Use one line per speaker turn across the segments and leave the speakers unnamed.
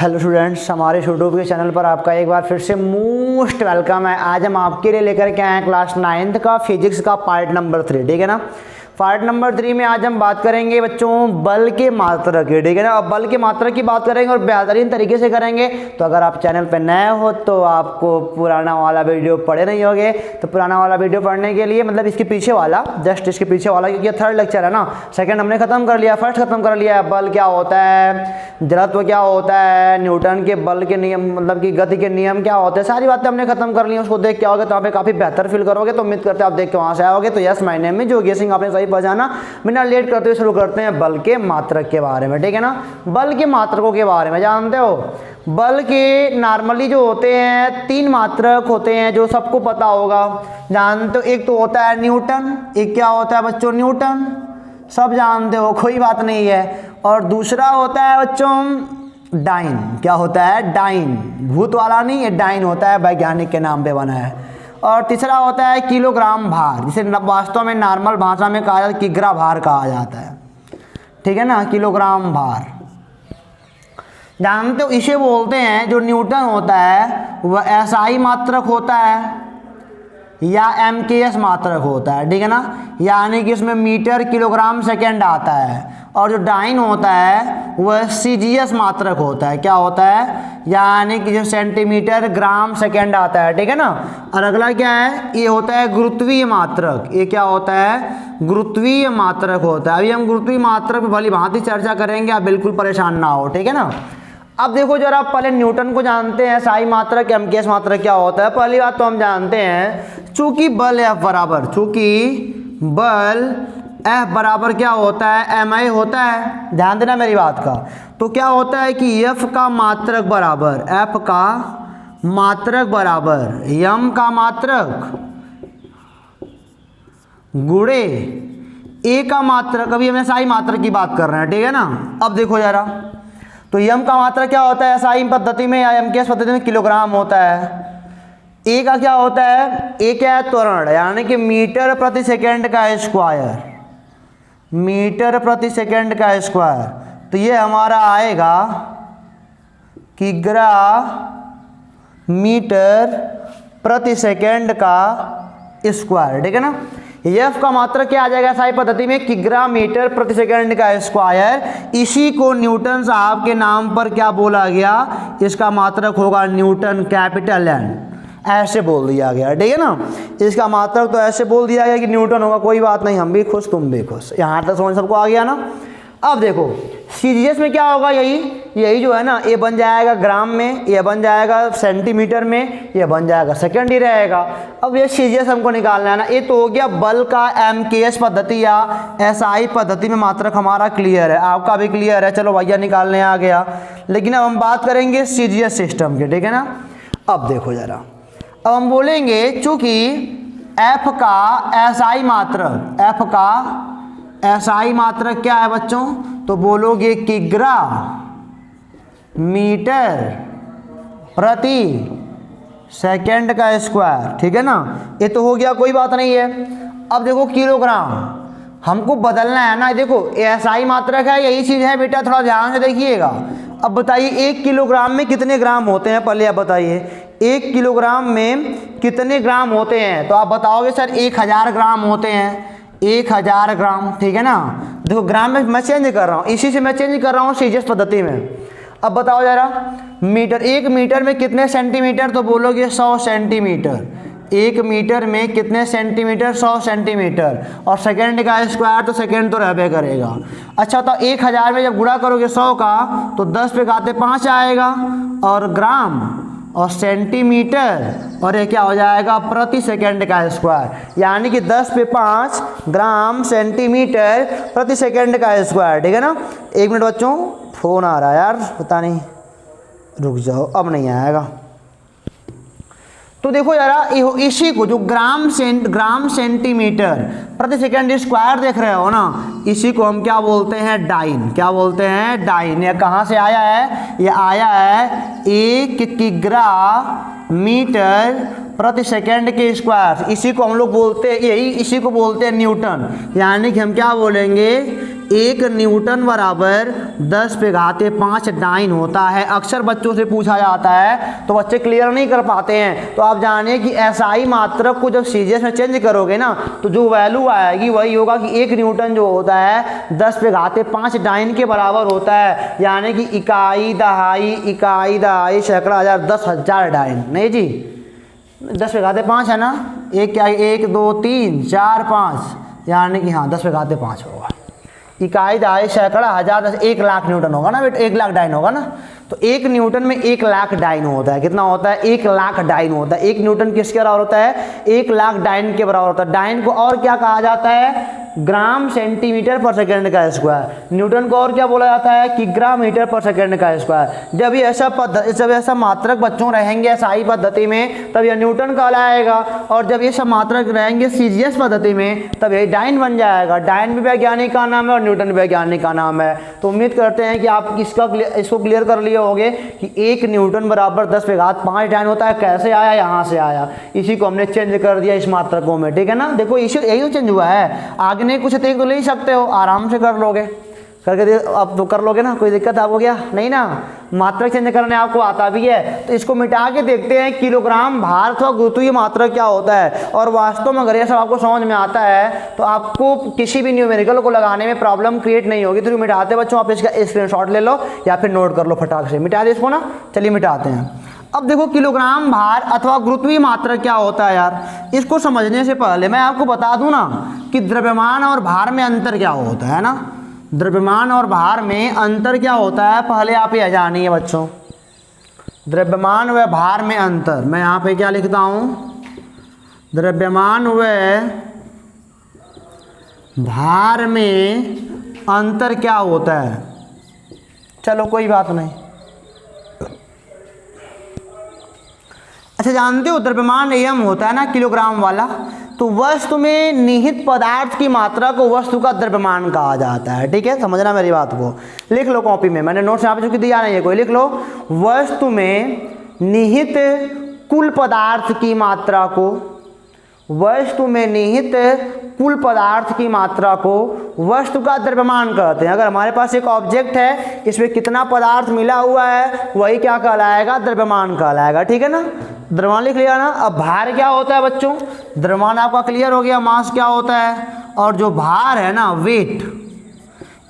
Hello students, हमारे YouTube के channel पर आपका एक बार फिर से मोस्ट वेलकम है। आज हम आपके लिए लेकर के आए हैं क्लास 9th का फिजिक्स का पार्ट नंबर 3, ठीक है ना। पार्ट नंबर 3 में आज हम बात करेंगे बच्चों बल के मात्रक की, ठीक है ना। अब बल के मात्रक की बात करेंगे और बेहतरीन तरीके से करेंगे। तो अगर आप चैनल पर नए हो तो आपको पुराना वाला वीडियो पढ़े नहीं होगे, तो पुराना वाला वीडियो पढ़ने के लिए मतलब इसके पीछे वाला, जस्ट इसके पीछे वाला, क्योंकि थर्ड लेक्चर है ना। सेकंड हमने खत्म कर लिया, फर्स्ट खत्म कर लिया। बल क्या होता है, जड़त्व क्या होता है, न्यूटन के बल के नियम मतलब कि गति के नियम क्या होते हैं, सारी बातें हमने खत्म कर ली। उसको देख के आओगे तो वहाँ पे काफ़ी बेहतर फील करोगे। तो उम्मीद करते हैं आप देख के वहाँ से आओगे। तो yes, my name is Yogesh Singh, आपने सही पहचाना। बिना लेट करते हुए शुरू करते हैं बल के मात्रक के बारे में, ठीक है ना। बल के मात्रकों के बारे में जानते हो, बल के नॉर्मली जो होते हैं 3 मात्रक होते हैं जो सबको पता होगा, जानते हो। एक तो होता है न्यूटन, एक क्या होता है बच्चों, न्यूटन, सब जानते हो, कोई बात नहीं है। और दूसरा होता है बच्चों डाइन, क्या होता है, डाइन, भूत वाला नहीं, ये डाइन होता है, वैज्ञानिक के नाम पे बना है। और तीसरा होता है किलोग्राम भार, जिसे वास्तव में नॉर्मल भाषा में कहा जाता है किग्रा भार कहा जाता है, ठीक है ना, किलोग्राम भार, जानते हो। इसे बोलते हैं जो न्यूटन होता है वह एसआई मात्रक होता है या एमकेएस मात्रक होता है, ठीक है ना, यानी कि उसमें मीटर किलोग्राम सेकेंड आता है। और जो डाइन होता है वह सीजीएस मात्रक होता है, क्या होता है, यानी कि जो सेंटीमीटर ग्राम सेकेंड आता है, ठीक है ना। और अगला क्या है, ये होता है गुरुत्वीय मात्रक। ये क्या होता है, गुरुत्वीय मात्रक होता है। अभी हम गुरुत्वीय मात्रक पर भली भांति चर्चा करेंगे, आप बिल्कुल परेशान ना हो, ठीक है ना। अब देखो जरा, पहले न्यूटन को जानते हैं, साई मात्रक एमकेएस मात्रक क्या होता है। पहली बात तो हम जानते हैं, चूंकि बल F बराबर, चूंकि बल F बराबर क्या होता है, एमआई होता है, ध्यान देना मेरी बात का। तो क्या होता है कि F का मात्रक बराबर, F का मात्रक बराबर m का मात्रक गुणे a का मात्रक। अभी हम एसआई मात्रक की बात कर रहे हैं, ठीक है ना। अब देखो जरा, तो यम का मात्रक क्या होता है एसआई पद्धति में या एमकेएस पद्धति में, किलोग्राम होता है। ए का क्या होता है, ए क्या है, त्वरण, यानी कि मीटर प्रति सेकंड का स्क्वायर, मीटर प्रति सेकंड का स्क्वायर। तो ये हमारा आएगा किग्रा मीटर प्रति सेकंड का स्क्वायर, ठीक है ना। एफ का मात्रक क्या आ जाएगा एसआई पद्धति में, किग्रा मीटर प्रति सेकंड का स्क्वायर। इसी को न्यूटन साहब के नाम पर क्या बोला गया, इसका मात्रक होगा न्यूटन कैपिटल एन, ऐसे बोल दिया गया, ठीक है ना। इसका मात्रक तो ऐसे बोल दिया गया कि न्यूटन होगा। कोई बात नहीं, हम भी खुश तुम भी खुश, यहाँ तक समझ सबको आ गया ना। अब देखो सीजीएस में क्या होगा, यही जो है ना, ये बन जाएगा ग्राम में, ये बन जाएगा सेंटीमीटर में, ये बन जाएगा सेकंड ही रहेगा। अब ये सीजीएस हमको निकालना है ना। ये तो हो गया बल का एमकेएस पद्धति या एसआई पद्धति में मात्रक, हमारा क्लियर है, आपका भी क्लियर है। चलो भैया निकालने आ गया। लेकिन अब हम बात करेंगे सीजीएस सिस्टम के, ठीक है ना। अब देखो जरा, अब हम बोलेंगे चूंकि एफ का एसआई मात्रक, एफ का एसआई मात्रक क्या है बच्चों, तो बोलोगे किग्रा मीटर प्रति सेकंड का स्क्वायर, ठीक है ना। ये तो हो गया, कोई बात नहीं है। अब देखो किलोग्राम हमको बदलना है ना। देखो एसआई मात्रक है, यही चीज़ है बेटा, थोड़ा ध्यान से देखिएगा। अब बताइए 1 किलोग्राम में कितने ग्राम होते हैं, पहले आप बताइए 1 किलोग्राम में कितने ग्राम होते हैं। तो आप बताओगे सर 1000 ग्राम होते हैं, 1000 ग्राम, ठीक है ना। देखो ग्राम में मैं चेंज कर रहा हूँ, इसी से मैं चेंज कर रहा हूँ सीजीएस पद्धति में। अब बताओ जरा, मीटर, 1 मीटर में कितने सेंटीमीटर, तो बोलोगे 100 सेंटीमीटर। 1 मीटर में कितने सेंटीमीटर, 100 सेंटीमीटर। और सेकंड का स्क्वायर तो सेकंड तो रहबे करेगा। अच्छा, तो 1000 में जब गुणा करोगे 100 का तो 10 पे घाते 5 आएगा, और ग्राम और सेंटीमीटर, और ये क्या हो जाएगा, प्रति सेकंड का स्क्वायर, यानी कि 10 पे 5 ग्राम सेंटीमीटर प्रति सेकंड का स्क्वायर, ठीक है ना। 1 मिनट बच्चों, फोन आ रहा है यार, पता नहीं, रुक जाओ, अब नहीं आएगा। तो देखो जरा, इसी को जो ग्राम सेंटीमीटर प्रति सेकंड स्क्वायर देख रहे हो ना, इसी को हम क्या बोलते हैं, डाइन, क्या बोलते हैं, डाइन। ये कहाँ से आया है, ये आया है 1 किग्रा मीटर प्रति सेकंड के स्क्वायर। इसी को हम लोग बोलते हैं, इसी को बोलते हैं न्यूटन, यानी कि हम क्या बोलेंगे, 1 न्यूटन बराबर 10⁵ डाइन होता है। अक्सर बच्चों से पूछा जाता है तो बच्चे क्लियर नहीं कर पाते हैं। तो आप जानिए कि एसआई मात्रक को जब सीजीएस में चेंज करोगे ना तो जो वैल्यू आएगी वही होगा कि 1 न्यूटन जो होता है 10⁵ डाइन के बराबर होता है, यानी कि इकाई दहाई सैकड़ा हज़ार 10,000 डाइन। नहीं जी, 10⁵ है ना, 1 2 3 4 5, यानी कि हाँ 10⁵ होगा। इकाई दहाई सैकड़ा हज़ार 10 1 लाख न्यूटन होगा ना बेटा, 1 लाख डाइन होगा ना। तो 1 न्यूटन में 1 लाख डाइन होता है। कितना होता है? 1 लाख डाइन होता है। 1 न्यूटन किसके बराबर होता है? 1 लाख डाइन के बराबर होता है। डाइन को और क्या कहा जाता है? ग्राम सेंटीमीटर पर सेकेंड का स्क्वायर। न्यूटन को और क्या बोला जाता है? कि ग्राम मीटर पर सेकेंड का स्क्वायर। जब ऐसा मात्रक बच्चों रहेंगे एसआई पद्धति में तब यह न्यूटन कहलाएगा, और जब ये सब मात्रक रहेंगे सीजीएस पद्धति में तब यही डाइन बन जाएगा। डाइन भी वैज्ञानिक का नाम है और न्यूटन वैज्ञानिक का नाम है। तो उम्मीद करते हैं कि आप इसको क्लियर कर लिए होंगे कि 1 न्यूटन बराबर 10⁵ डाइन होता है। कैसे आया? यहाँ से आया। इसी को हमने चेंज कर दिया इस मात्रकों में, ठीक है ना। देखो यही तो चेंज हुआ है। आगे नहीं कुछ देख तो ले ही सकते हो, आराम से कर लोगे, करके अब तो कर लोगे ना, कोई दिक्कत आपको क्या? नहीं ना। मात्रक चेंज करने आपको आता भी है। तो इसको मिटा के देखते हैं किलोग्राम भार अथवा गुरुत्वीय मात्रक क्या होता है। और वास्तव में अगर ये सब आपको समझ में आता है तो आपको किसी भी न्यूमेरिकल को लगाने में प्रॉब्लम क्रिएट नहीं होगी। तो मिटाते बच्चों, आप इसका स्क्रीनशॉट ले लो या फिर नोट कर लो फटाक से। मिटा दे इसको ना, चलिए मिटाते हैं। अब देखो किलोग्राम भार अथवा गुरुत्वीय मात्रक क्या होता है यार, इसको समझने से पहले मैं आपको बता दूं ना कि द्रव्यमान और भार में अंतर क्या होता है ना। द्रव्यमान और भार में अंतर क्या होता है पहले आप यह जानिए बच्चों। द्रव्यमान व भार में अंतर, मैं यहाँ पे क्या लिखता हूँ? द्रव्यमान व भार में अंतर क्या होता है। चलो कोई बात नहीं। अच्छा, जानते हो द्रव्यमान नियम होता है ना किलोग्राम वाला, तो वस्तु में निहित पदार्थ की मात्रा को वस्तु का द्रव्यमान कहा जाता है। ठीक है, समझना मेरी बात को। लिख लो कॉपी में, मैंने नोट्स यहाँ पे चूंकि दिया नहीं है कोई, लिख लो। वस्तु में निहित कुल पदार्थ की मात्रा को, वस्तु में निहित कुल पदार्थ की मात्रा को वस्तु का द्रव्यमान कहते हैं। अगर हमारे पास एक ऑब्जेक्ट है, इसमें कितना पदार्थ मिला हुआ है वही क्या कहलाएगा? द्रव्यमान कहलाएगा। ठीक है ना, द्रव्यमान लिख लिया ना। अब भार क्या होता है बच्चों? द्रव्यमान आपका क्लियर हो गया, मास क्या होता है, और जो भार है ना वेट,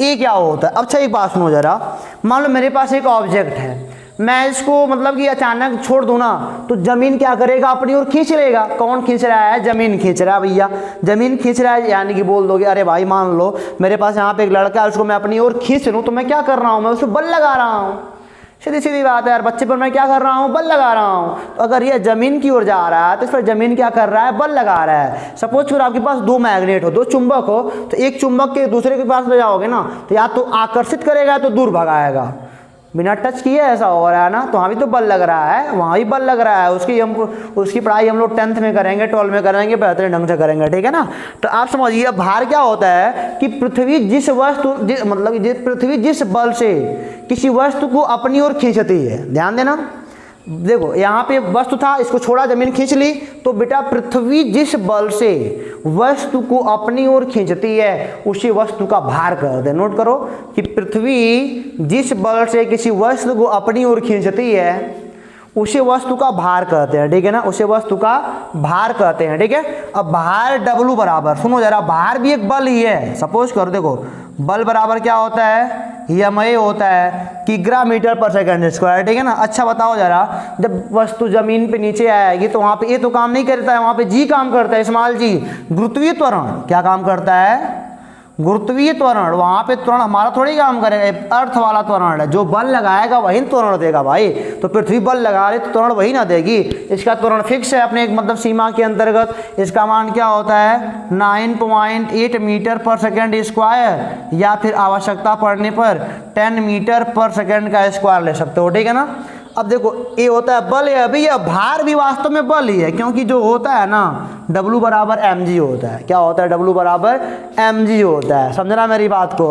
ये क्या होता है। अच्छा एक बात सुनो जरा, मान लो मेरे पास एक ऑब्जेक्ट है, मैं इसको मतलब कि अचानक छोड़ दूं ना तो जमीन क्या करेगा? अपनी ओर खींच लेगा। कौन खींच रहा है? जमीन खींच रहा है भैया। जमीन खींच रहा है, यानी कि बोल दोगे अरे भाई मान लो मेरे पास यहाँ पे एक लड़का है, उसको मैं अपनी ओर खींच लूँ तो मैं क्या कर रहा हूँ? मैं उसको बल लगा रहा हूँ। सीधी सीधी बात है यार, बच्चे पर मैं क्या कर रहा हूँ? बल लगा रहा हूँ। तो अगर ये जमीन की ओर जा रहा है तो इस पर जमीन क्या कर रहा है? बल लगा रहा है। सपोज फिर आपके पास 2 मैग्नेट हो, 2 चुंबक हो, तो एक चुंबक के दूसरे के पास ले जाओगे ना तो या तो आकर्षित करेगा तो दूर भगाएगा। बिना टच किए ऐसा हो रहा है ना, तो वहाँ भी तो बल लग रहा है, वहाँ भी बल लग रहा है। उसकी पढ़ाई हम लोग 10th में करेंगे, 12 में करेंगे, बेहतरीन ढंग से करेंगे। ठीक है ना। तो आप समझिए भार क्या होता है कि पृथ्वी जिस बल से किसी वस्तु को अपनी ओर खींचती है। ध्यान देना, देखो यहाँ पे वस्तु था, इसको छोड़ा, जमीन खींच ली, तो बेटा पृथ्वी जिस बल से वस्तु को अपनी ओर खींचती है उसी वस्तु का भार कहते हैं। नोट करो कि पृथ्वी जिस बल से किसी वस्तु को अपनी ओर खींचती है उसे वस्तु का भार कहते हैं। ठीक है ना, उसे वस्तु का भार कहते हैं। ठीक है। अब भार W बराबर, सुनो जरा, भार भी एक बल ही है। सपोज करो, देखो बल बराबर क्या होता है? यमए होता है किग्रा मीटर पर सेकंड स्क्वायर। ठीक है ना। अच्छा बताओ जरा, जब वस्तु जमीन पे नीचे आएगी तो वहाँ पे ये तो काम नहीं करता है, वहाँ पे जी काम करता है, स्मॉल जी, गुरुत्वीय त्वरण। क्या काम करता है? गुरुत्वीय त्वरण। वहाँ पे त्वरण हमारा थोड़ी काम करेगा, अर्थ वाला त्वरण है। जो बल लगाएगा वही त्वरण देगा भाई। तो पृथ्वी बल लगा रही तो त्वरण वही ना देगी। इसका त्वरण फिक्स है अपने एक मतलब सीमा के अंतर्गत। इसका मान क्या होता है? 9.8 मीटर पर सेकेंड स्क्वायर, या फिर आवश्यकता पड़ने पर 10 मीटर पर सेकेंड का स्क्वायर ले सकते हो। ठीक है ना। अब देखो ये होता है बल, है अभी यह भार भी वास्तव में बल ही है, क्योंकि जो होता है ना W बराबर mg होता है। क्या होता है? W बराबर mg होता है। समझना मेरी बात को।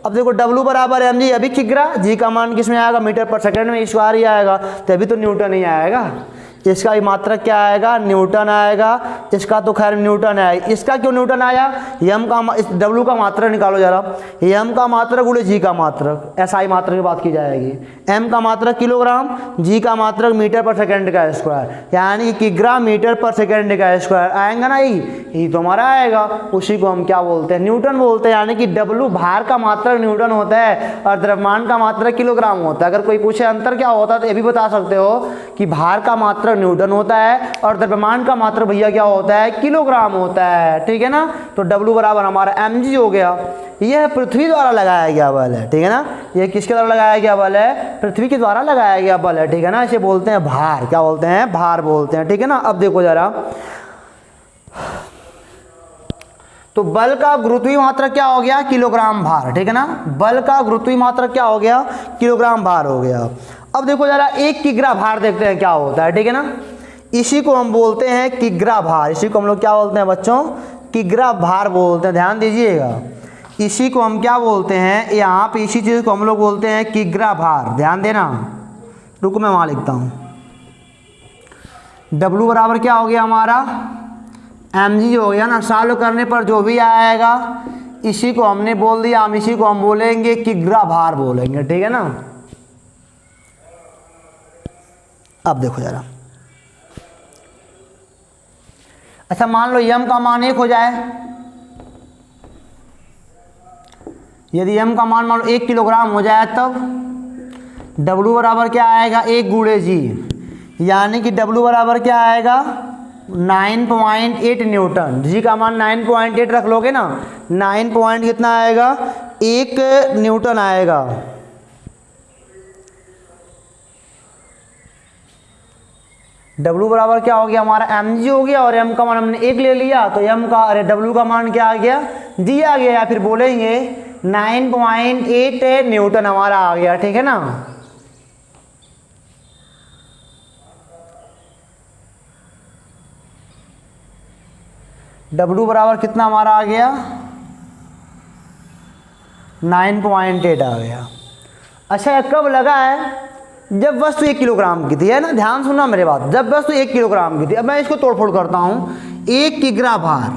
अब देखो W बराबर mg, अभी किग्रा, जी का मान किस में आएगा? मीटर पर सेकंड में, स्क्वायर ही आएगा, तभी तो न्यूटन ही आएगा। इसका भी मात्रक क्या आएगा, न्यूटन आएगा। इसका तो खैर न्यूटन है, इसका क्यों न्यूटन आया, यम का डब्ल्यू का मात्रक निकालो जरा, यम का मात्रक गुणे जी का मात्रक, एसआई मात्रक की बात की जाएगी। एम का मात्रक किलोग्राम, जी का मात्रक मीटर पर सेकेंड का स्क्वायर, यानी किग्रा मीटर पर सेकेंड का स्क्वायर आएगा ना, यही तो हमारा आएगा। उसी को हम क्या बोलते हैं, न्यूटन बोलते हैं। यानी कि डब्ल्यू भार का मात्रक न्यूटन होता है और द्रव्यमान का मात्रक किलोग्राम होता है। अगर कोई पूछे अंतर क्या होता है तो ये भी बता सकते हो कि भार का मात्रक न्यूटन होता है और द्रव्यमान का मात्रक भैया क्या होता है, किलोग्राम होता है। ठीक है ना, तो W बराबर हमारा mg हो गया। यह पृथ्वी द्वारा लगाया गया बल है। ठीक है ना, यह किसके द्वारा लगाया गया बल है, पृथ्वी के द्वारा लगाया गया बल है। ठीक है ना, इसे बोलते हैं भार, क्या बोलते हैं, भार बोलते हैं। ठीक है ना, अब देखो जरा, तो बल का गुरुत्वीय मात्रक क्या हो गया, किलोग्राम भार। ठीक है ना, बल का गुरुत्वीय मात्रक क्या हो गया, किलोग्राम भार हो गया। अब देखो जरा एक किग्रा भार देखते हैं क्या होता है। ठीक है ना, इसी को हम बोलते हैं किग्रा भार। इसी को हम लोग क्या बोलते हैं बच्चों, किग्रा भार बोलते हैं। ध्यान दीजिएगा, इसी को हम क्या बोलते हैं, यहाँ पे इसी चीज़ को हम लोग बोलते हैं किग्रा भार। ध्यान देना, रुको मैं वहाँ लिखता हूँ। W बराबर क्या हो गया हमारा, mg हो गया ना। सॉल्व करने पर जो भी आएगा इसी को हमने बोल दिया, हम इसी को हम बोलेंगे किग्रा भार बोलेंगे। ठीक है ना, अब देखो जरा, अच्छा मान लो यम का मान 1 हो जाए, यदि यम का मान लो 1 किलोग्राम हो जाए तब W बराबर क्या आएगा, 1 गुणे जी, यानी कि W बराबर क्या आएगा, 9.8 न्यूटन। जी का मान 9.8 रख लोगे ना, 9 पॉइंट कितना आएगा, 1 न्यूटन आएगा। W बराबर क्या हो गया हमारा, mg हो गया, और m का मान हमने 1 ले लिया तो m का, अरे W का मान क्या आ गया, g आ गया, या फिर बोलेंगे 9.8 न्यूटन हमारा आ गया। ठीक है ना, W बराबर कितना हमारा आ गया, 9.8 आ गया। अच्छा ये कब लगा है, जब वस्तु 1 किलोग्राम की थी, है ना, ध्यान सुनना मेरे बात, जब वस्तु 1 किलोग्राम की थी। अब मैं इसको तोड़फोड़ करता हूं, 1 किग्रा भार,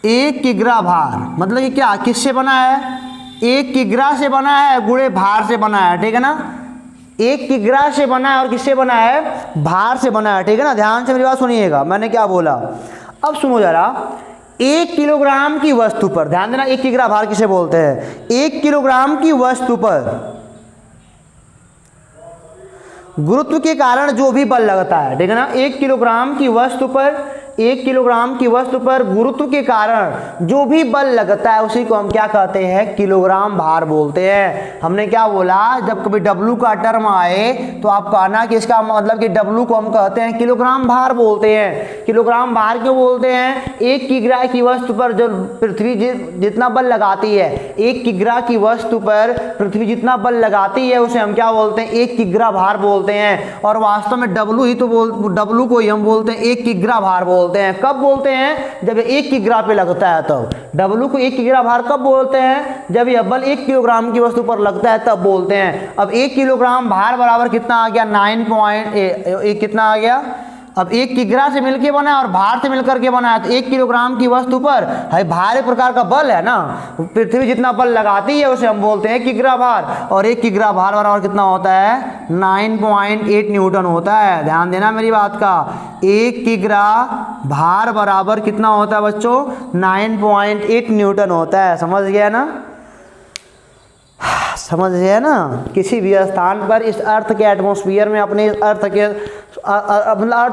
1 किग्रा भार मतलब कि क्या, किससे बना है, 1 किग्रा से बना है, गुणे भार से बना है। ठीक है ना, 1 किग्रा से बना है और किससे बना है, भार से बना है। ठीक है ना, ध्यान से मेरी बात सुनिएगा, मैंने क्या बोला। अब सुनो जरा, 1 किलोग्राम की वस्तु पर ध्यान देना, 1 किग्रा भार किसे बोलते हैं, 1 किलोग्राम की वस्तु पर गुरुत्व के कारण जो भी बल लगता है। ठीक है ना, 1 किलोग्राम की वस्तु पर, 1 किलोग्राम की वस्तु पर गुरुत्व के कारण जो भी बल लगता है उसी को हम क्या कहते हैं, किलोग्राम भार बोलते हैं। हमने क्या बोला, जब कभी W का टर्म आए तो आप कहना कि इसका मतलब कि W को हम कहते हैं किलोग्राम भार बोलते हैं। किलोग्राम भार क्यों बोलते हैं, 1 किग्रा की वस्तु पर जो पृथ्वी जितना बल लगाती है, 1 किग्रा की वस्तु पर पृथ्वी जितना बल लगाती है उसे हम क्या बोलते हैं, 1 किग्रा भार बोलते हैं। और वास्तव में W ही तो W को ही हम बोलते हैं 1 किग्रा भार बोलते हैं। कब बोलते हैं, जब 1 किग्रा पे लगता है तब। W को 1 किग्रा भार कब बोलते हैं, जब यह बल 1 किलोग्राम की वस्तु पर लगता है तब बोलते हैं। अब 1 किलोग्राम भार बराबर कितना आ गया, 9.8 कितना आ गया। अब 1 किग्रा से मिलके बना है और भार से मिलकर के बना है, तो 1 किलोग्राम की वस्तु पर है भार एक प्रकार का बल है ना, पृथ्वी जितना बल लगाती है उसे हम बोलते हैं किग्रा भार। और 1 किग्रा भार बराबर कितना होता है, 9.8 न्यूटन होता है। ध्यान देना मेरी बात का, 1 किग्रा भार बराबर कितना होता है बच्चों, 9.8 न्यूटन होता है। समझ गया ना, समझ गया ना। किसी भी स्थान पर इस अर्थ के एटमॉस्फेयर में, अपने इस अर्थ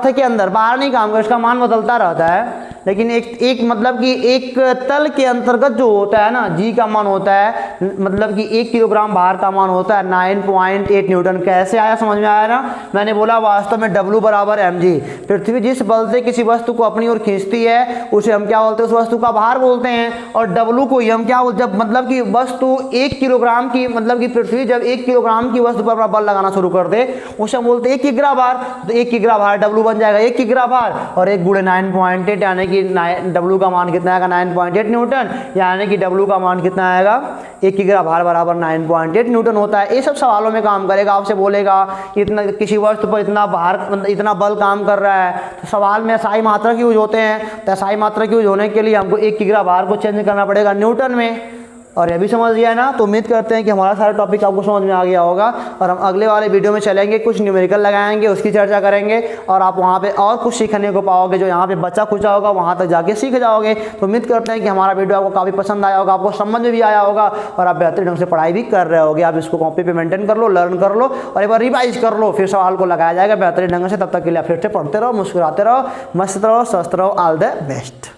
के अंदर, बाहर नहीं काम कर, इसका मान बदलता रहता है, लेकिन एक मतलब कि एक तल के अंतर्गत जो होता है ना, जी का मान होता है, मतलब कि 1 किलोग्राम भार का मान होता है 9.8 न्यूटन। कैसे आया, समझ में आया ना। मैंने बोला वास्तव में W बराबर mg, पृथ्वी जिस बल से किसी वस्तु को अपनी ओर खींचती है उसे हम क्या बोलते हैं, उस वस्तु का भार बोलते हैं। और W को हम क्या बोलते, जब मतलब कि वस्तु 1 किलोग्राम की, मतलब कि पृथ्वी जब 1 किलोग्राम की वस्तु पर अपना बल लगाना शुरू कर दे उसे हम बोलते हैं 1 किग्रा भार। तो 1 किग्रा भार W बन जाएगा 1 किग्रा भार, और 1 गुणे 9.8 यानी कि कि डब्ल्यू का मान कितना आएगा 9.8 न्यूटन, यानी कि डब्ल्यू का मान कितना आएगा 1 किग्रा भार बराबर 9.8 न्यूटन होता है। ये सब सवालों में काम करेगा। आपसे बोलेगा कि इतना किसी वस्तु पर इतना भार इतना बल काम कर रहा है, तो सवाल में SI मात्रक यूज होते हैं। तो SI मात्रक यूज होने के लिए हमको 1 किग्रा भार को चेंज करना पड़ेगा न्यूटन में। और ये भी समझ गया ना। तो उम्मीद करते हैं कि हमारा सारा टॉपिक आपको समझ में आ गया होगा, और हम अगले वाले वीडियो में चलेंगे, कुछ न्यूमेरिकल लगाएंगे, उसकी चर्चा करेंगे, और आप वहाँ पे और कुछ सीखने को पाओगे जो यहाँ पे बच्चा खुचा होगा वहाँ तक जाके सीख जाओगे। तो उम्मीद करते हैं कि हमारा वीडियो आपको काफ़ी पसंद आया होगा, आपको समझ में भी आया होगा, और आप बेहतरीन ढंग से पढ़ाई भी कर रहे होगे। आप इसको कॉपी पे मेंटेन कर लो, लर्न कर लो, और एक बार रिवाइज कर लो, फिर सवाल को लगाया जाएगा बेहतरीन ढंग से। तब तक के लिए आप फिर से पढ़ते रहो, मुस्कुराते रहो, मस्त रहो, स्वस्थ रहो। All the best.